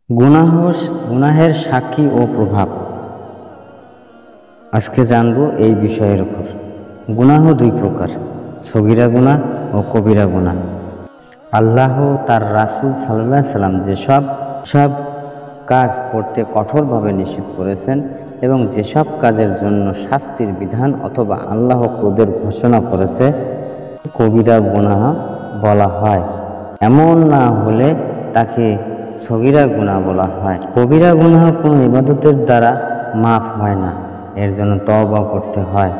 গুনাহ গুনাহের সাক্ষী ও প্রভাব। আজকে জানবো এই বিষয়ের উপর। গুনাহ দুই প্রকার, সগীরা গুনাহ ও কবিরা গুনাহ। আল্লাহ তার রাসূল সাল্লাল্লাহু আলাইহি সাল্লাম যেসব কাজ করতে কঠোরভাবে নিষেধ করেছেন এবং যেসব কাজের জন্য শাস্তির বিধান অথবা আল্লাহ ক্রোধের ঘোষণা করেছে কবিরা গুনাহ বলা হয়। এমন না হলে তাকে সগীরা গুনাহ বলা হয়। কবিরা গুনাহ কোনো ইবাদতের দ্বারা মাফ হয় না, এর জন্য তওবা করতে হয়।